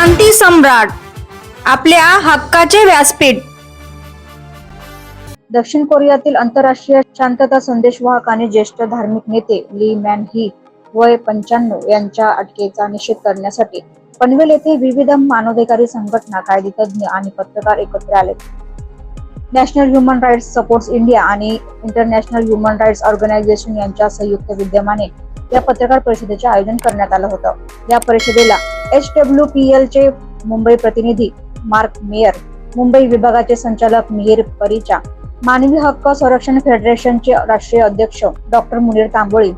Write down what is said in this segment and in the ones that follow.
शांती सम्राट, आपल्या हक्काचे व्यासपीठ. दक्षिण कोरियातील आंतरराष्ट्रीय शांतता संदेशवाहक आणि ज्येष्ठ धार्मिक नेते ली मॅन ही वय 95 यांच्या अटकेचा निषेध करण्यासाठी पनवेल येथे विविध मानवाधिकार संघटना, कायदेतज्ञ आणि पत्रकार एकत्र आले. National human rights supports India आणि इंटरनॅशनल ह्युमन राईट्स ऑर्गनायझेशन यांच्या संयुक्त विद्यमाने या पत्रकार परिषदेचे आयोजन करण्यात आलं होतं. या परिषदेला HWPL चे मुंबई प्रतिनिधी मार्क मेयर, मुंबई विभागाचे संचालक मिहिर परिचा, मानवी हक्क संरक्षण फेडरेशनचे राष्ट्रीय अध्यक्ष डॉक्टर मुनीर तांबोळी,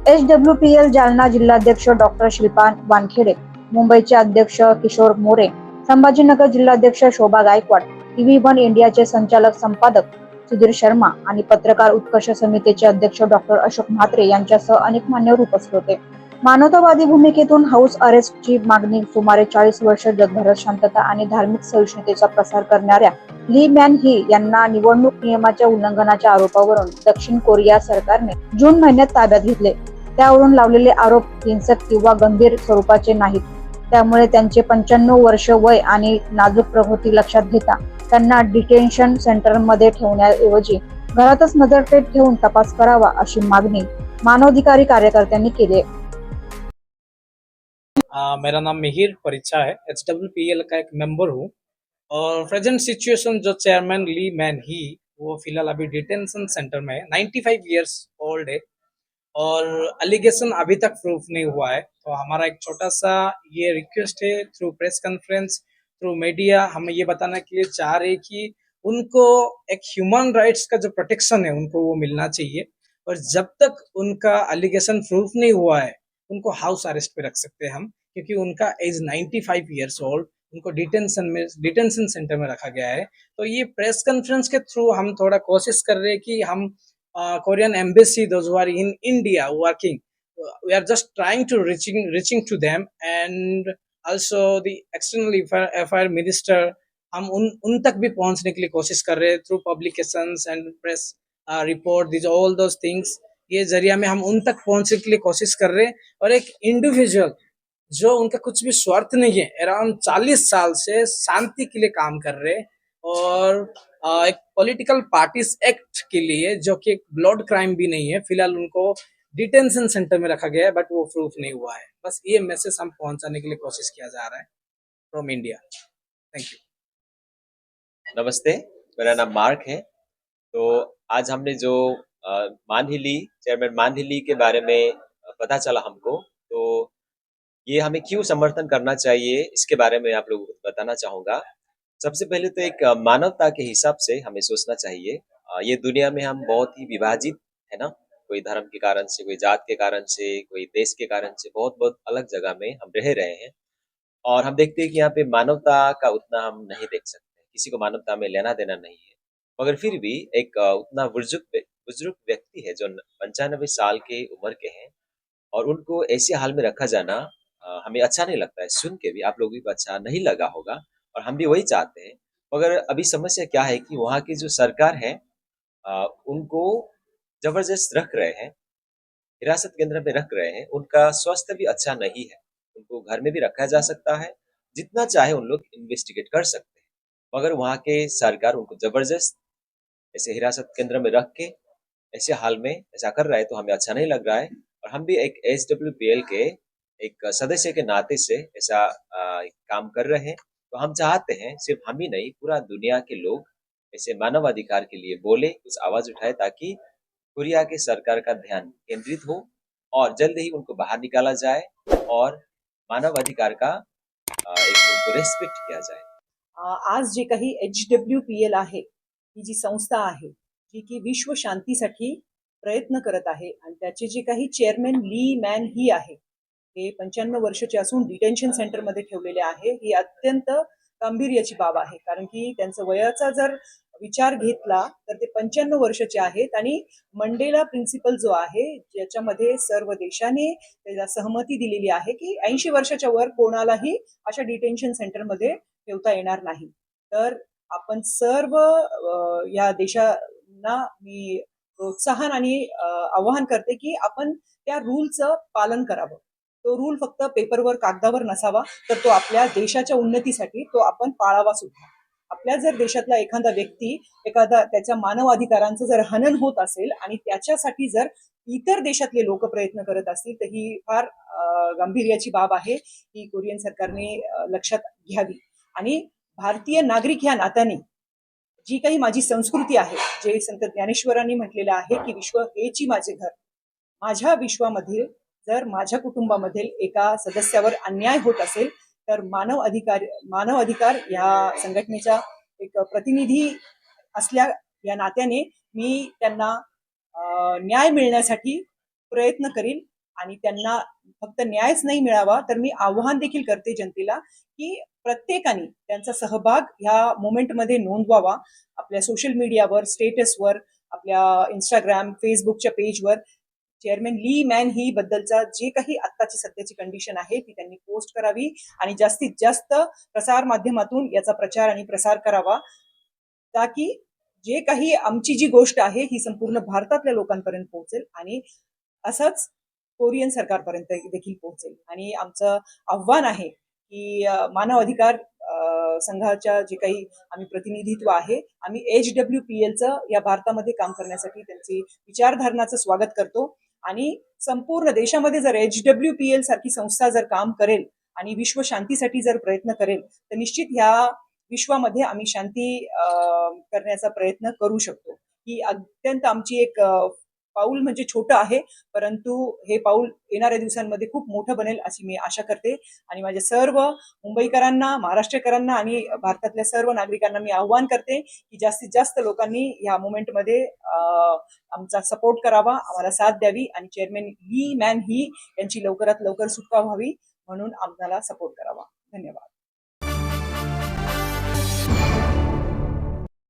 HWPL जालना जिल्हाध्यक्ष डॉक्टर श्रीपाद वानखेडे, मुंबईचे अध्यक्ष किशोर मोरे, संभाजीनगर जिल्हाध्यक्ष शोभा गायकवाड, TV1 इंडियाचे संचालक संपादक सुधीर शर्मा आणि पत्रकार उत्कर्ष समितीचे अध्यक्ष डॉक्टर अशोक म्हात्रे यांच्यासह अनेक मान्यवर उपस्थित होते. मानवतावादी भूमिकेतून हाऊस अरेस्टची मागणी सुमारे 40 वर्ष जगभरात शांतता आणि धार्मिक सहिष्णुतेचा प्रसार करणाऱ्या ली मॅन ही यांना निवडणूक नियमाच्या उल्लंघनाच्या आरोपावरून दक्षिण कोरिया सरकारने जून महिन्यात ताब्यात घेतले. त्यावरून लावलेले आरोप हिंसक किंवा गंभीर स्वरूपाचे नाहीत. त्यामुळे त्यांचे 95 वर्ष वय आणि नाजूक प्रकृती लक्षात घेता त्यांना डिटेन्शन सेंटरमध्ये ठेवण्याऐवजी घरातच नजरपेठ ठेवून तपास करावा अशी मागणी मानवाधिकारी कार्यकर्त्यांनी केली. मेरा नाम मिहिर परिचा है, HWPL का एक मेंबर हूँ और प्रेजेंट सिचुएशन जो चेयरमैन ली मैन ही वो फिलहाल अभी डिटेंशन सेंटर में है, 95 ईयर्स ओल्ड है और एलिगेशन अभी तक प्रूफ नहीं हुआ है. तो हमारा एक छोटा सा ये रिक्वेस्ट है through press conference, through media, हम ये बताने के लिए चाह रहे कि उनको एक ह्यूमन राइट्स का जो प्रोटेक्शन है उनको वो मिलना चाहिए और जब तक उनका एलिगेशन प्रूफ नहीं हुआ है उनको हाउस अरेस्ट पे रख सकते हैं हम, क्योंकि उनका एज 95 ईयर्स ओल्ड, उनको डिटेंशन सेंटर में रखा गया है. तो ये प्रेस कॉन्फ्रेंस के थ्रू हम थोड़ा कोशिश कर रहे हैं कि हम Korean embassy, those who are in India working, we are just trying to reaching to them, and also the external affair minister, हम उन तक भी पहुंचने के लिए कोशिश कर रहे हैं through publications end press report, this all those things. ये जरिया में हम उन तक पहुंचने के लिए कोशिश कर रहे हैं और एक इंडिविजुअल जो उनका कुछ भी स्वार्थ नहीं है, अराउंड 40 साल से शांति के लिए काम कर रहे हैं और एक पॉलिटिकल पार्टीज एक्ट के लिए, जो कि एक ब्लड क्राइम भी नहीं है, फिलहाल उनको डिटेंशन सेंटर में रखा गया है बट वो प्रूफ नहीं हुआ है. बस ये मैसेज हम पहुंचाने के लिए कोशिश किया जा रहा है फ्रॉम इंडिया. Thank you. नमस्ते, मेरा नाम मार्क है. तो आज हमने जो मानहिली, चेयरमैन मानहिली के बारे में पता चला हमको, तो ये हमें क्यों समर्थन करना चाहिए इसके बारे में आप लोगों को बताना चाहूँगा. सबसे पहले तो एक मानवता के हिसाब से हमें सोचना चाहिए. ये दुनिया में हम बहुत ही विभाजित है ना, कोई धर्म के कारण से, कोई जात के कारण से, कोई देश के कारण से बहुत बहुत अलग जगह में हम रह रहे हैं और हम देखते हैं कि यहाँ पे मानवता का उतना हम नहीं देख सकते. किसी को मानवता में लेना देना नहीं है, मगर फिर भी एक उतना बुजुर्ग व्यक्ति है जो 95 साल के उम्र के हैं और उनको ऐसे हाल में रखा जाना हमें अच्छा नहीं लगता है. सुन के भी आप लोगों को अच्छा नहीं लगा होगा और हम भी वही चाहते हैं. मगर अभी समस्या क्या है कि वहाँ की जो सरकार है उनको जबरदस्त रख रहे हैं, हिरासत केंद्र में रख रहे हैं. उनका स्वास्थ्य भी अच्छा नहीं है, उनको घर में भी रखा जा सकता है, जितना चाहे उन लोग इन्वेस्टिगेट कर सकते हैं. मगर वहाँ के सरकार उनको जबरदस्त ऐसे हिरासत केंद्र में रख के ऐसे हाल में ऐसा कर रहा है, तो हमें अच्छा नहीं लग रहा है. और हम भी एक HWPL के एक सदस्य के नाते से ऐसा काम कर रहे हैं. तो हम चाहते हैं सिर्फ हम ही नहीं, पूरा दुनिया के लोग ऐसे मानवाधिकार के लिए बोले, कुछ आवाज उठाए, ताकि कोरिया के सरकार का ध्यान केंद्रित हो और जल्द ही उनको बाहर निकाला जाए और मानवाधिकार का एक उनको रेस्पेक्ट किया जाए. आज जे काही HWPL आहे, ही जी संस्था आहे जी की विश्व शांतीसाठी प्रयत्न करत आहे आणि त्याचे जे काही चेअरमॅन ली मॅन ही आहे, हे 95 वर्षाचे असून डिटेन्शन सेंटरमध्ये ठेवलेले आहे. ही अत्यंत गांभीर्याची बाब आहे, कारण की त्यांचा वयाचा जर विचार घेतला तर ते 95 वर्षाचे आहेत आणि मंडेला प्रिन्सिपल जो आहे ज्याच्यामध्ये सर्व देशाने त्याला सहमती दिलेली आहे की 80 वर्षाच्या वर कोणालाही अशा डिटेन्शन सेंटरमध्ये ठेवता येणार नाही. तर आपण सर्व या देशांना मी प्रोत्साहन आणि आवाहन करते की आपण त्या रूलचं पालन करावं. तो रूल फक्त पेपरवर कागदावर नसावा, तर तो आपल्या देशाच्या उन्नतीसाठी तो आपण पाळावा सुद्धा. आपल्या जर देशातला एखादा व्यक्ती एखादा त्याच्या मानव अधिकारांचं जर हनन होत असेल आणि त्याच्यासाठी जर इतर देशातले लोक प्रयत्न करत असतील, तर ही फार गांभीर्याची बाब आहे. ही कोरियन सरकारने लक्षात घ्यावी. आणि भारतीय नागरिक ह्या नात्याने जी काही माझी संस्कृती आहे, जे संत ज्ञानेश्वरांनी म्हटलेलं आहे की विश्व हेची माझे घर, माझ्या विश्वामध्ये जर माझ्या कुटुंबामधील एका सदस्यावर अन्याय होत असेल, तर मानव अधिकार या संघटनेचा एक प्रतिनिधी असल्या या नात्याने मी त्यांना न्याय मिळण्यासाठी प्रयत्न करीन. आणि त्यांना फक्त न्यायच नाही मिळावा, तर मी आव्हान देखील करते जनतेला की प्रत्येकाने त्यांचा सहभाग ह्या मोमेंटमध्ये नोंदवावा. आपल्या सोशल मीडियावर, स्टेटसवर, आपल्या इंस्टाग्राम, फेसबुकच्या पेजवर चेअरमॅन ली मॅन ही बद्दलचा जे काही आत्ताची सध्याची कंडिशन आहे ती त्यांनी पोस्ट करावी आणि जास्तीत जास्त प्रसार माध्यमातून याचा प्रचार आणि प्रसार करावा, ताकी जे काही आमची जी गोष्ट आहे ही संपूर्ण भारतातल्या लोकांपर्यंत पोहोचेल आणि असंच कोरियन सरकारपर्यंत देखील पोहोचेल. आणि आमचं आव्हान आहे की मानव अधिकार संघाच्या जे काही आम्ही प्रतिनिधित्व आहे, आम्ही HWPLचं या भारतामध्ये काम करण्यासाठी त्यांची विचारधारणाचं स्वागत करतो. आणि संपूर्ण देशामध्ये जर HWPL सारखी संस्था जर काम करेल आणि विश्व शांतीसाठी जर प्रयत्न करेल, तर निश्चित ह्या विश्वामध्ये आम्ही शांती करण्याचा प्रयत्न करू शकतो. ही अत्यंत आमची एक पाऊल म्हणजे छोटं आहे, परंतु हे पाऊल येणाऱ्या दिवसांमध्ये खूप मोठं बनेल अशी मी आशा करते. आणि माझ्या सर्व मुंबईकरांना, महाराष्ट्रीयकरांना आणि भारतातल्या सर्व नागरिकांना मी आव्हान करते की जास्तीत जास्त लोकांनी ह्या मुवमेंटमध्ये आमचा सपोर्ट करावा, आम्हाला साथ द्यावी आणि चेअरमॅन ली मॅन ही यांची लवकरात लवकर सुटका व्हावी म्हणून आम्हाला सपोर्ट करावा.